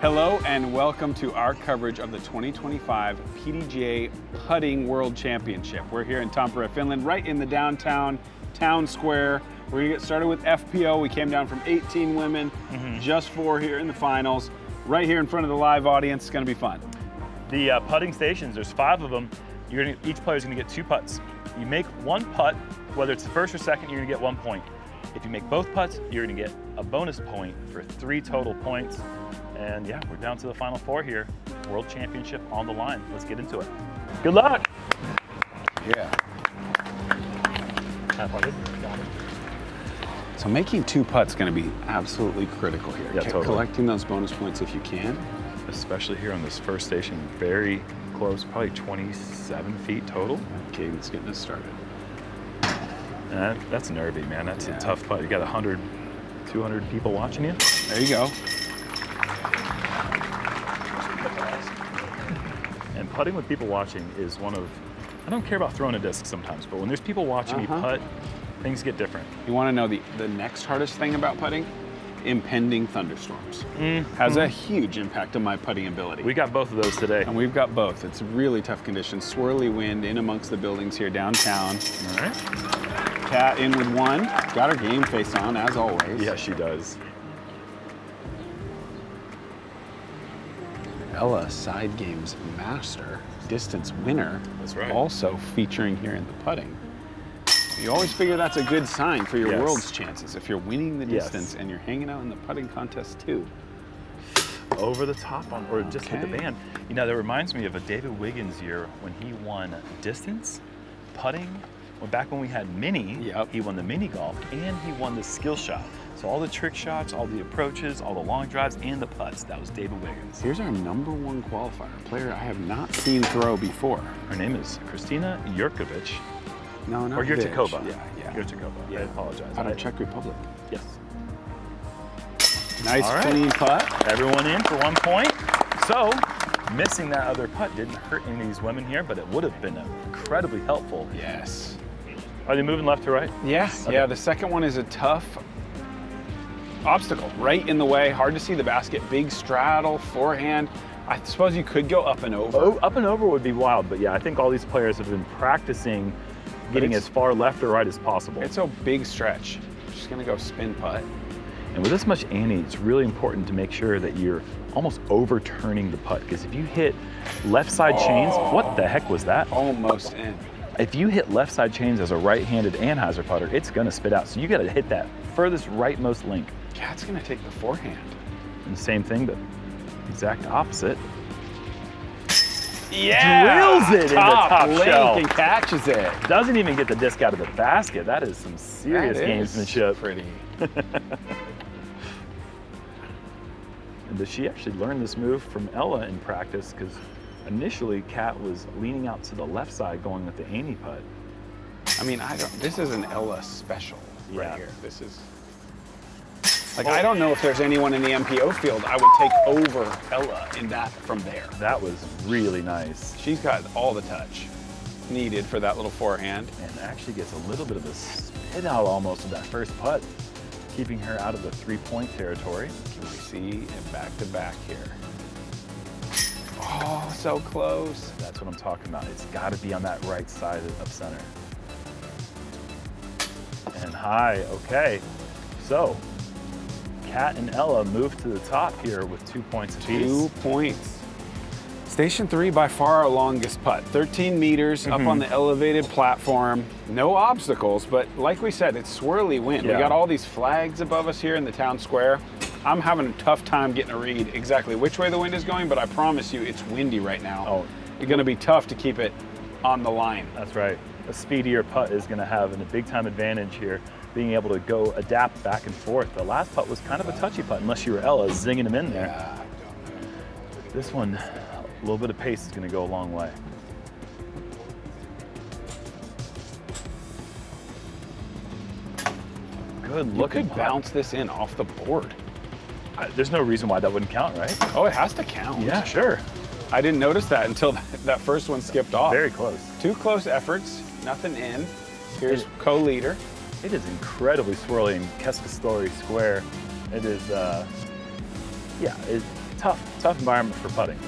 Hello and welcome to our coverage of the 2025 PDGA Putting World Championship. We're here in Tampere, Finland, right in the downtown town square. We're gonna get started with FPO. We came down from 18 women, just 4 here in the finals, right here in front of the live audience. It's gonna be fun. The putting stations, there's 5 of them. Each player's gonna get 2 putts. You make 1 putt, whether it's the first or second, you're gonna get 1 point. If you make both putts, you're gonna get a bonus point for 3 total points. And yeah, we're down to the final 4 here. World Championship on the line. Let's get into it. Good luck. Yeah. So making 2 putts is gonna be absolutely critical here. Yeah, totally. Collecting those bonus points if you can. Especially here on this first station, very close, probably 27 feet total. Cadence getting us started. And that's nervy, man. That's a tough putt. You got 100, 200 people watching you. There you go. And putting with people watching is one of, I don't care about throwing a disc sometimes, but when there's people watching me putt, things get different. You want to know the next hardest thing about putting? Impending thunderstorms. Has a huge impact on my putting ability. We got both of those today. And we've got both. It's really tough conditions. Swirly wind in amongst the buildings here downtown. All right. Kat in with 1. Got her game face on, as always. Yeah, she does. Ella, side games master, distance winner. That's right. Also featuring here in the putting. You always figure that's a good sign for your world's chances if you're winning the distance and you're hanging out in the putting contest too. Over the top on, or just hit the band. You know, that reminds me of a David Wiggins year when he won distance, putting. Well, back when we had mini, he won the mini golf and he won the skill shot. So all the trick shots, all the approaches, all the long drives, and the putts, that was David Wiggins. Here's our #1 qualifier, a player I have not seen throw before. Her name is Kristýna Jurčíková. No, not Or Jurčíková. Yeah. Jurčíková. Yeah. I apologize. Out of Czech Republic. Yes. Nice clean putt. Everyone in for 1 point. So, missing that other putt didn't hurt any of these women here, but it would have been incredibly helpful. Yes. Are they moving left to right? Yeah, yeah, the second one is a tough obstacle, right in the way, hard to see the basket, big straddle, forehand. I suppose you could go up and over. Oh, up and over would be wild, but yeah, I think all these players have been practicing getting as far left or right as possible. It's a big stretch. Just gonna go spin putt. And with this much ante, it's really important to make sure that you're almost overturning the putt, because if you hit left side chains, what the heck was that? Almost in. If you hit left side chains as a right-handed Anheuser putter, it's gonna spit out. So you gotta hit that furthest rightmost link. Kat's gonna take the forehand. And same thing, but exact opposite. Yeah! Drills it into top link shelf. and catches it. Doesn't even get the disc out of the basket. That is some serious gamesmanship. Pretty. And does she actually learn this move from Ella in practice? Because initially, Kat was leaning out to the left side going with the ante putt. I mean, this is an Ella special right Yeah. here. This is, like, I don't know if there's anyone in the MPO field I would take over Ella in that from there. That was really nice. She's got all the touch needed for that little forehand. And actually gets a little bit of a spit out almost of that first putt, keeping her out of the 3-point territory. Can we see it back to back here? Oh, so close. That's what I'm talking about. It's got to be on that right side of center. And high, okay. So, Kat and Ella move to the top here with 2 points apiece. 2 points. Station 3, by far our longest putt. 13 meters up on the elevated platform. No obstacles, but like we said, it's swirly wind. Yeah. We got all these flags above us here in the town square. I'm having a tough time getting a read exactly which way the wind is going, but I promise you it's windy right now. Oh. It's gonna be tough to keep it on the line. That's right. A speedier putt is going to have a big time advantage here, being able to go adapt back and forth. The last putt was kind of a touchy putt, unless you were Ella zinging him in there. Yeah. This one, a little bit of pace is going to go a long way. Good You looking could bounce this in off the board. There's no reason why that wouldn't count, right? Oh, it has to count. Yeah, sure. I didn't notice that until that first one skipped off. Very close. 2 close efforts, nothing in. Here's co-leader. It is incredibly swirly in Keskastori Square. It is, yeah, tough environment for putting.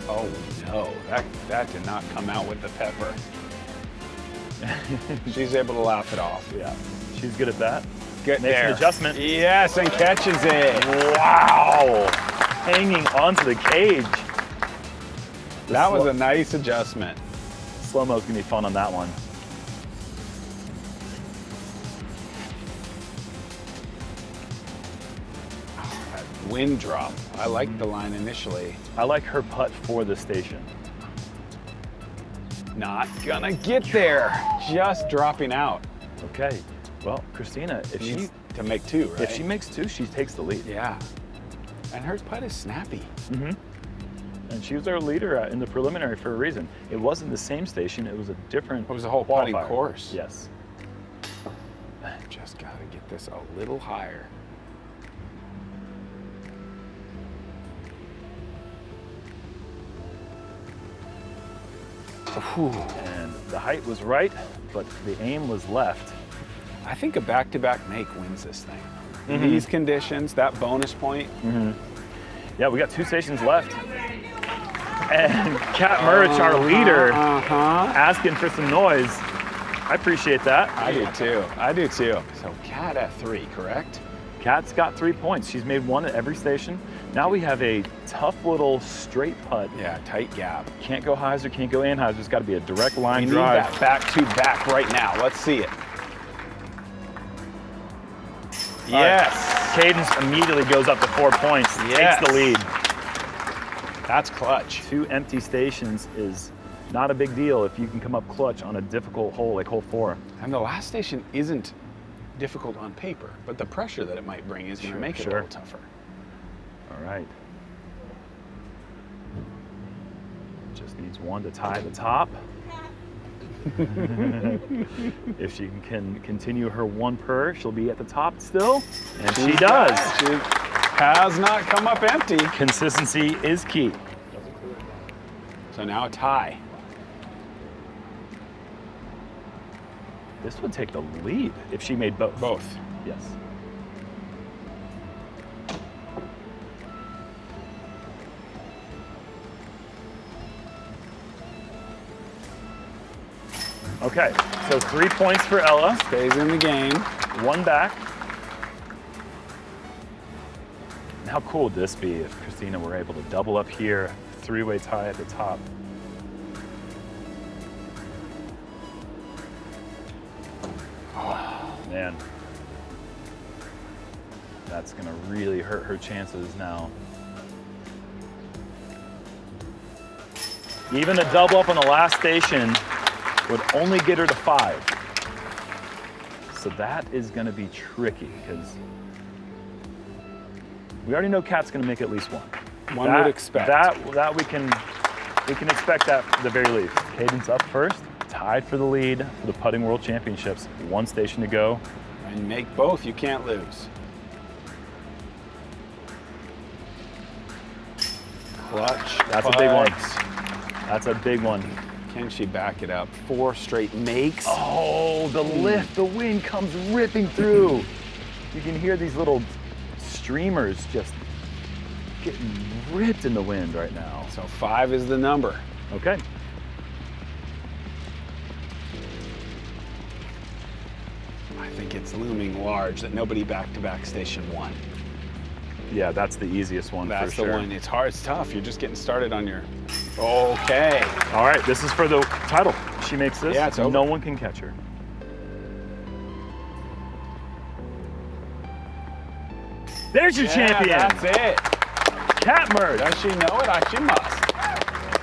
Oh no, that did not come out with the pepper. She's able to laugh it off. Yeah, she's good at that. Get Makes there. an adjustment. Yes, and catches it. Wow, hanging onto the cage. That was a nice adjustment. Slow-mo's gonna be fun on that one. Wind drop. I like the line initially. I like her putt for the station. Not gonna get there. Just dropping out. Okay, well, Kristýna, if she to make two, right? if she makes two, she takes the lead. Yeah. And her putt is snappy. Mm-hmm. And she was our leader in the preliminary for a reason. It wasn't the same station, it was a different It was a whole putting qualifier. course. Yes. Just gotta get this a little higher. Whew. And the height was right, but the aim was left. I think a back-to-back make wins this thing. In these conditions, that bonus point. Yeah, we got 2 stations left. And Kat Mertsch, our leader, asking for some noise. I appreciate that. I do too. I do too. So Kat at 3, correct? Kat's got 3 points. She's made 1 at every station. Now we have a tough little straight putt. Yeah, tight gap. Can't go hyzer, can't go anhyzer. It's got to be a direct line We need drive. that back-to-back right now. Let's see it. Yes. Cadence immediately goes up to 4 points, Yes. takes the lead. That's clutch. 2 empty stations is not a big deal if you can come up clutch on a difficult hole like hole 4. And the last station isn't difficult on paper, but the pressure that it might bring is going to make it a little tougher. All right. Just needs 1 to tie the top. If she can continue her 1 per, she'll be at the top still, and she does. She has not come up empty. Consistency is key. So now a tie. This would take the lead if she made both. Both. Yes. Okay, so 3 points for Ella. Stays in the game. 1 back. And how cool would this be if Kristýna were able to double up here, 3-way tie at the top? Oh, man. That's gonna really hurt her chances now. Even a double up on the last station would only get her to 5. So that is gonna be tricky because we already know Kat's gonna make at least 1. One would expect. That we can expect that at the very least. Cadence up first, tied for the lead for the Putting World Championships. 1 station to go. And make both, you can't lose. Clutch. That's a big one. putts. That's a big one. Can she back it up? 4 straight makes. Oh, the lift, the wind comes ripping through. You can hear these little streamers just getting ripped in the wind right now. So 5 is the number. Okay. I think it's looming large that nobody back-to-back station 1. Yeah, that's the easiest one That's for the sure. one. It's hard, it's tough. You're just getting started on your... Okay. All right, this is for the title. She makes this, Yeah, it's over. no one can catch her. There's your champion, That's it. Kat Mertsch. Does she know it? She must.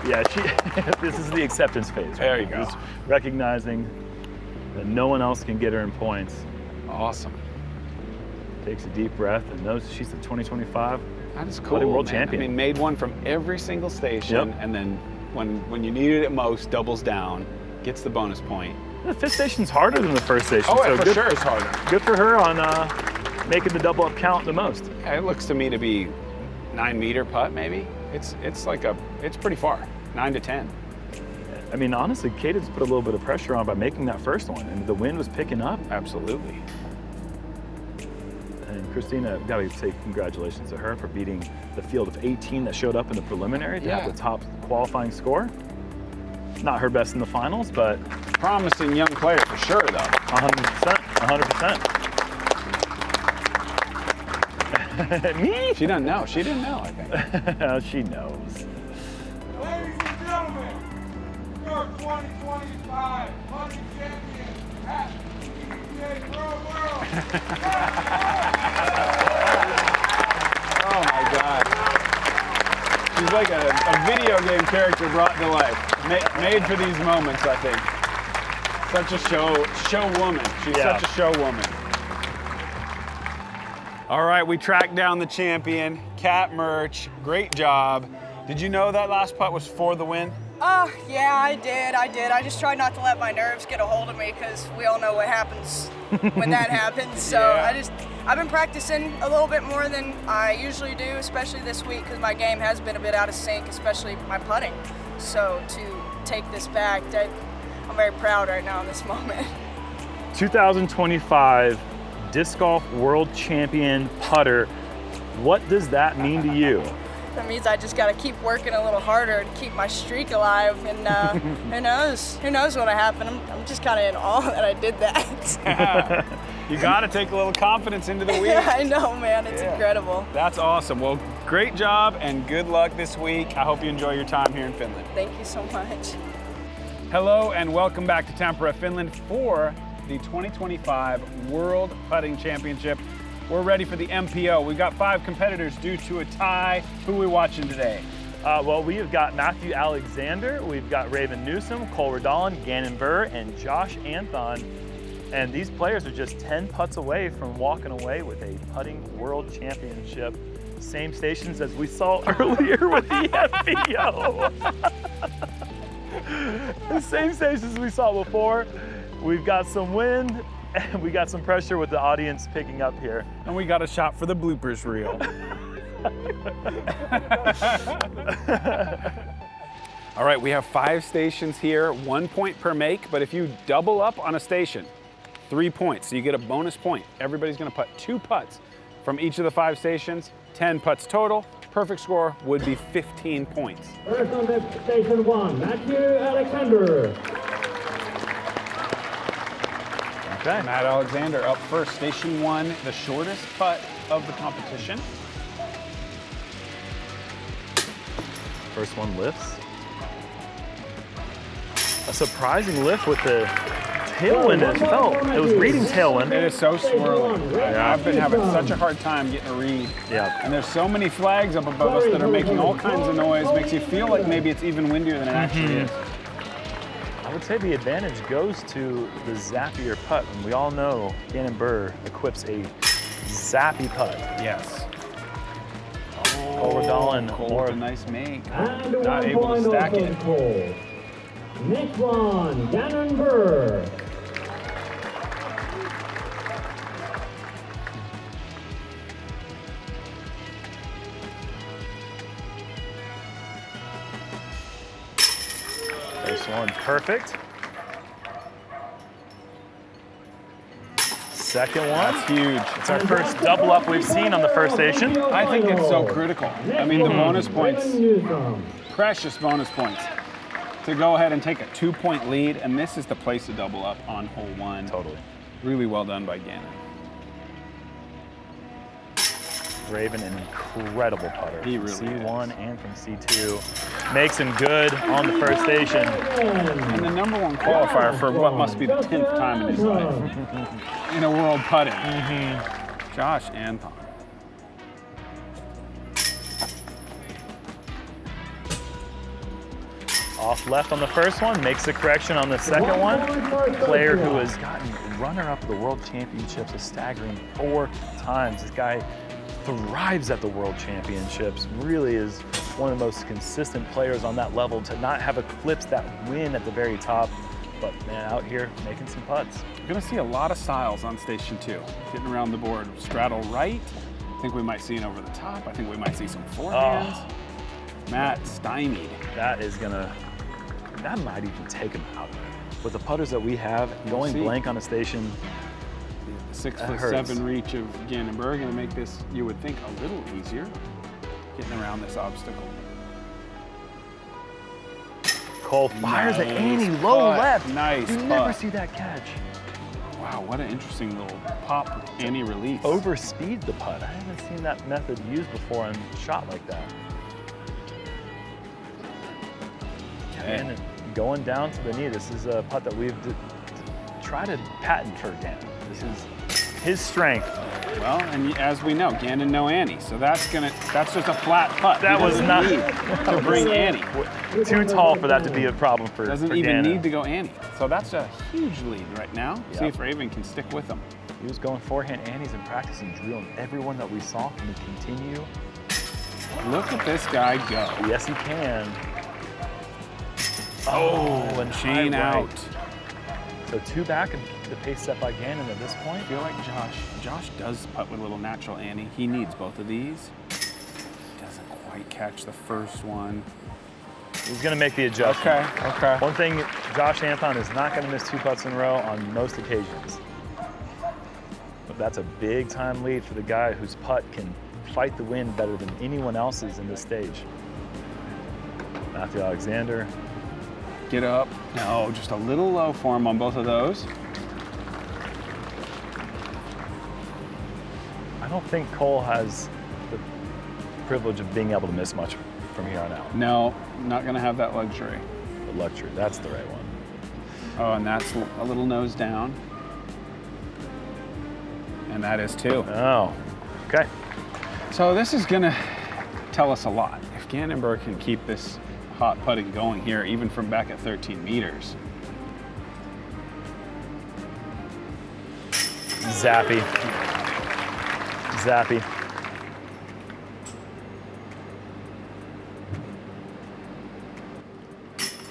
Yeah, this is the acceptance phase. There you go. Just recognizing that no one else can get her in points. Awesome. Takes a deep breath and knows she's the 2025 That is cool, Putting World man. Champion. I mean, made one from every single station, Yep. and then when you needed it most, doubles down, gets the bonus point. The 5th station's harder than the 1st station. Oh, so for good, sure it's harder. Good for her on making the double up count the most. Yeah, it looks to me to be 9-meter putt, maybe. It's pretty far, 9 to 10. I mean, honestly, Cadence put a little bit of pressure on by making that first one, and the wind was picking up. Absolutely. And Kristýna, gotta say congratulations to her for beating the field of 18 that showed up in the preliminary to have the top qualifying score. Not her best in the finals, but promising young player for sure, though. 100%, 100%. Me? She doesn't know. She didn't know, I think. She knows. Ladies and gentlemen, your 2025 putting champion at PDGA Putting World. Oh my God. She's like a video game character brought to life. Made for these moments, I think. Such a show woman. She's such a show woman. All right, we tracked down the champion, Kat Mertsch. Great job. Did you know that last putt was for the win? Yeah, I did. I just tried not to let my nerves get a hold of me because we all know what happens when that happens. So I've been practicing a little bit more than I usually do, especially this week because my game has been a bit out of sync, especially my putting. So to take this back, I'm very proud right now in this moment. 2025 Disc Golf World Champion putter. What does that mean to you? That means I just got to keep working a little harder to keep my streak alive, and who knows what'll happen. I'm just kind of in awe that I did that. You got to take a little confidence into the week. Yeah, I know, man. It's incredible. That's awesome. Well, great job and good luck this week. I hope you enjoy your time here in Finland. Thank you so much. Hello and welcome back to Tampere, Finland for the 2025 World Putting Championship. We're ready for the MPO. We've got 5 competitors due to a tie. Who are we watching today? Well, we have got Matthew Alexander, we've got Raven Newsom, Cole Redalen, Gannon Buhr, and Josh Anthon. And these players are just 10 putts away from walking away with a Putting World Championship. Same stations as we saw earlier with the FPO. The same stations we saw before. We've got some wind, and we got some pressure with the audience picking up here. And we got a shot for the bloopers reel. All right, we have 5 stations here, 1 point per make, but if you double up on a station, 3 points, so you get a bonus point. Everybody's gonna putt 2 putts from each of the 5 stations, 10 putts total. Perfect score would be 15 points. First on the station 1, Matthew Alexander. Okay. Matt Alexander up first, station 1, the shortest putt of the competition. First one lifts. A surprising lift with the tailwind as well. It was reading tailwind. It is so swirly. I've been having such a hard time getting a read. Yeah. And there's so many flags up above us that are making all kinds of noise. Makes you feel like maybe it's even windier than it actually is. I would say the advantage goes to the zappier putt. And we all know Gannon Buhr equips a zappy putt. Yes. Cole Redalen, Cole with a nice make. And Not 1 able to point stack also it. Cole. Next one, Gannon Buhr. First one, perfect. Second one. That's huge. It's our first double up we've seen on the first station. I think it's so critical. I mean, the bonus points, Newsom. precious bonus points, to go ahead and take a 2-point lead, and this is the place to double up on hole 1. Totally. Really well done by Gannon. Raven, an incredible putter. He from really C1 and from C2. Makes him good on the first station. And the #1 qualifier for what must be the 10th time in his life in a world putting. Josh Anthon. Off left on the first one, makes the correction on the second one. Player who has gotten runner-up of the World Championships a staggering 4 times. This guy thrives at the World Championships, really is one of the most consistent players on that level to not have eclipsed that win at the very top. But man, out here making some putts. You're gonna see a lot of styles on station 2. Getting around the board, straddle right. I think we might see an over the top. I think we might see some forehands. Matt stymied. That might even take him out. With the putters that we have, going blank on a station, 6'7" reach of Gannon Buhr going to make this, you would think, a little easier getting around this obstacle. Cole fires at Annie, Nice low putt. left. Nice You never putt. see that catch. Wow, what an interesting little pop Annie release. Overspeed the putt. I haven't seen that method used before and shot like that. And going down to the knee. This is a putt that we've tried to patent for Gannon. This is his strength. Well, and as we know, Gannon no Annie, so that's just a flat putt. That He was doesn't not need to bring Annie. Too tall for that to be a problem for Doesn't for even Gannon. need to go Annie. So that's a huge lead right now. Yep. See if Raven can stick with him. He was going forehand Annies in practice and drilling everyone that we saw. Can he continue? Look at this guy go. Yes, he can. Oh, and chain high right. out. So 2 back and the pace set by Gannon at this point. I feel like Josh does putt with a little natural Annie. He needs both of these. Doesn't quite catch the first one. He's going to make the adjustment. Okay. One thing, Josh Anthon is not going to miss 2 putts in a row on most occasions. But that's a big time lead for the guy whose putt can fight the wind better than anyone else's in this stage. Matthew Alexander. Get up. No, just a little low for him on both of those. I don't think Cole has the privilege of being able to miss much from here on out. No, not going to have that luxury. The luxury, that's the right one. Oh, and that's a little nose down. And that is 2. Oh, okay. So this is going to tell us a lot. If Gannon Buhr can keep this hot putting going here, even from back at 13 meters. Zappy.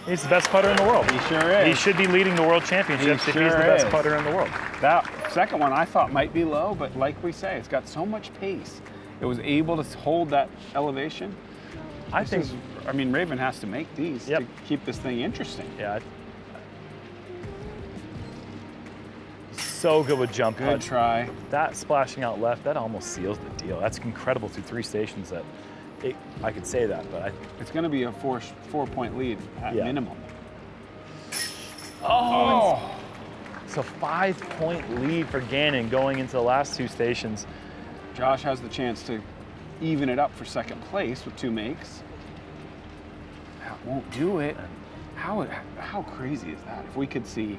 He's the best putter in the world. He sure is. He should be leading the world championships if he's the best putter in the world. That second one I thought might be low, but like we say, it's got so much pace. It was able to hold that elevation. I think, I mean, Raven has to make these Yep. to keep this thing interesting. yeah. So good with jump Good putts. try. That splashing out left, that almost seals the deal. That's incredible through 3 stations. That I could say that, but It's going to be a four-point lead at Yeah. minimum. oh, it's a 5-point lead for Gannon going into the last 2 stations. Josh has the chance to even it up for second place with 2 makes. That won't do it. How crazy is that? If we could see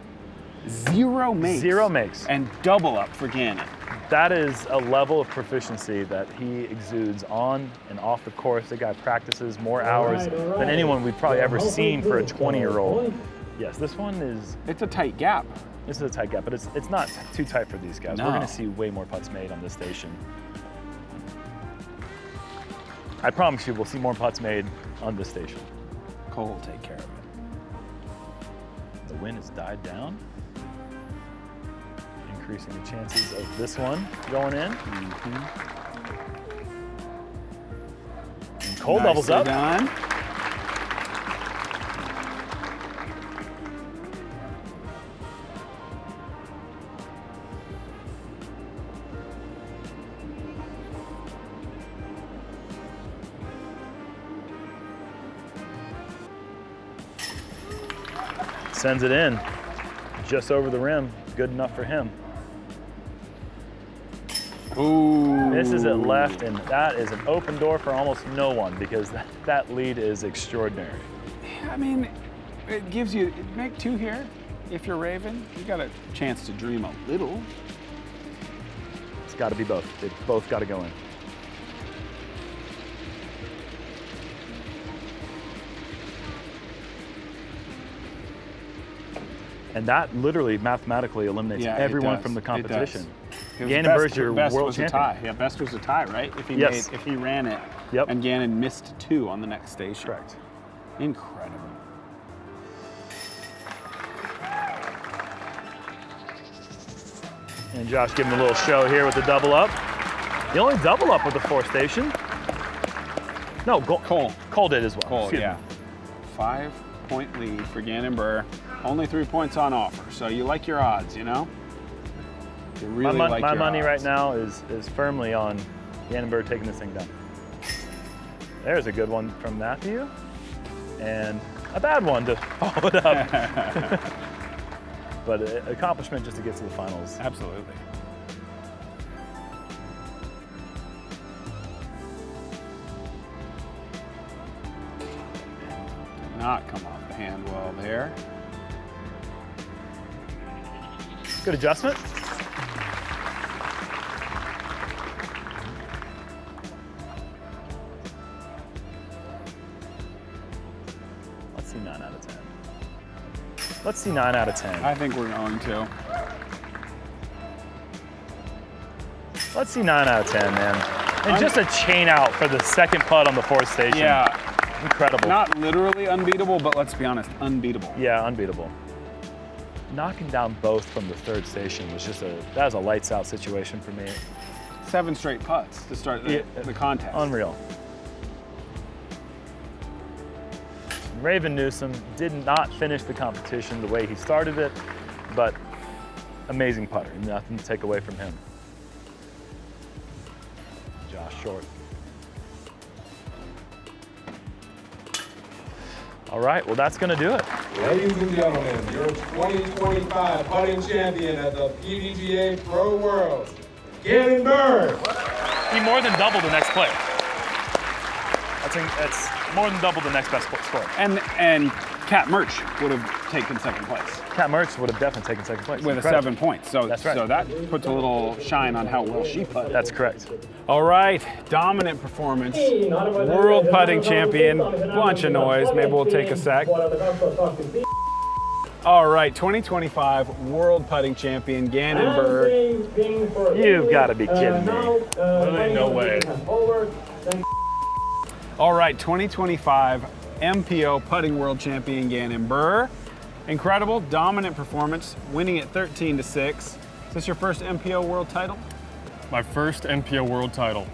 0 makes. 0 makes. And double up for Gannon. That is a level of proficiency that he exudes on and off the course. The guy practices more hours than anyone we've probably ever seen for a 20-year-old. Yes, this one is, It's a tight gap. this is a tight gap, but it's not too tight for these guys. No. We're gonna see way more putts made on this station. I promise you we'll see more putts made on this station. Cole will take care of it. The wind has died down, increasing the chances of this one going in. And Cole doubles Nicely up. done. Sends it in, just over the rim. Good enough for him. Ooh. Misses it left, and that is an open door for almost no one because that lead is extraordinary. I mean, it gives you, make 2 here. If you're Raven, you got a chance to dream a little. It's got to be both. They both got to go in. And that literally mathematically eliminates Yeah, it everyone does. from the It competition. does. Gannon Buhr's your best world was champion. A tie. Yeah, best was a tie, right? If he Yes. if he ran it, Yep. and Gannon missed 2 on the next station. Correct. Incredible. And Josh giving a little show here with the double up. The only double up with the 4th station. No, Cole did as well. Cole, Excuse yeah. me. 5-point lead for Gannon Buhr. Only 3 points on offer, so you like your odds, you know? You really like my your money odds. right now is firmly on Gannon Buhr taking this thing down. There's a good one from Matthew, and a bad one to follow it up. But an accomplishment just to get to the finals. Absolutely. Did not come off the hand well there. Good adjustment. Let's see 9 out of 10. Let's see 9 out of 10. I think we're going to. Let's see 9 out of 10, man. And just a chain out for the second putt on the fourth station. Yeah. Incredible. Not literally unbeatable, but let's be honest, unbeatable. Yeah, unbeatable. Knocking down both from the third station was just that was a lights out situation for me. 7 straight putts to start the contest. Unreal. Raven Newsom did not finish the competition the way he started it, but amazing putter. Nothing to take away from him. Josh short. All right, well, that's going to do it. Ladies and gentlemen, your 2025 putting champion at the PDGA Pro World, Gannon Buhr. He more than doubled the next player. That's more than double the next best score. And Cat Mertsch would have taken second place. Cat Mertsch would have definitely taken second place. With Incredible. 7 points. So, That's right. So that puts a little shine on how well she putted. That's correct. All right, dominant performance. World putting champion, bunch of noise. Maybe we'll take a sec. All right, 2025 World Putting Champion, Gannon Buhr. You've got to be kidding me. Literally no way. All right, 2025 MPO Putting World Champion, Gannon Buhr. Incredible, dominant performance, winning at 13-6. Is this your first MPO World title? My first MPO World title.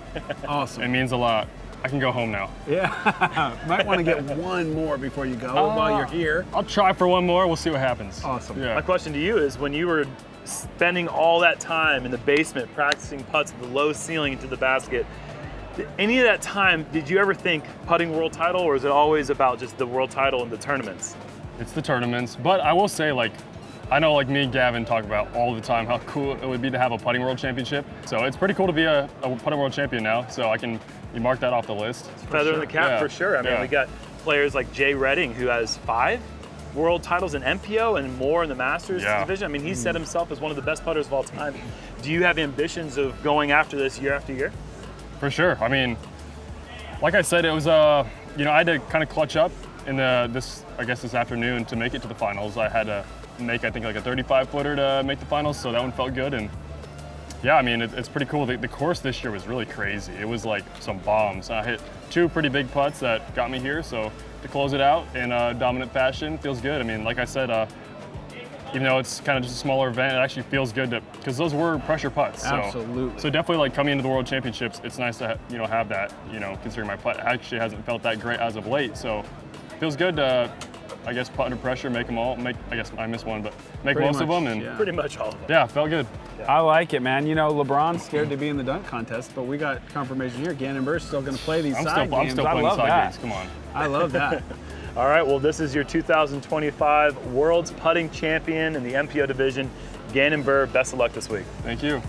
Awesome. It means a lot. I can go home now. Yeah, might want to get one more before you go while you're here. I'll try for one more. We'll see what happens. Awesome. Yeah. My question to you is, when you were spending all that time in the basement practicing putts with the low ceiling into the basket, any of that time, did you ever think putting world title, or is it always about just the world title and the tournaments? It's the tournaments, but I will say, like, I know, like, me and Gavin talk about all the time how cool it would be to have a putting world championship. So it's pretty cool to be a putting world champion now. So you mark that off the list. Feather in the cap, Yeah. for sure. I mean, Yeah. we got players like Jay Redding, who has 5 world titles in MPO and more in the Masters Yeah. division. I mean, he set himself as one of the best putters of all time. Do you have ambitions of going after this year after year? For sure. I mean, like I said, it was I had to kind of clutch up in this afternoon to make it to the finals. I had to make, I think, like a 35-footer to make the finals, so that one felt good. And yeah, I mean, it's pretty cool. The course this year was really crazy. It was like some bombs. I hit 2 pretty big putts that got me here, so to close it out in a dominant fashion feels good. I mean, like I said, even though it's kind of just a smaller event, it actually feels good because those were pressure putts. So, Absolutely. So definitely, like, coming into the World Championships, it's nice to have that. Considering my putt actually hasn't felt that great as of late, so feels good to, I guess, putt under pressure, make them all. I guess I missed one, but make Pretty most of much, them, and yeah. Pretty much all of them. yeah, felt good. I like it, man. LeBron's scared to be in the dunk contest, but we got confirmation here. Gannon Buhr's still going to play these I'm side still games. I playing love side that. games. Come on. I love that. All right, well, this is your 2025 World's Putting Champion in the MPO division, Gannon Buhr. Best of luck this week. Thank you.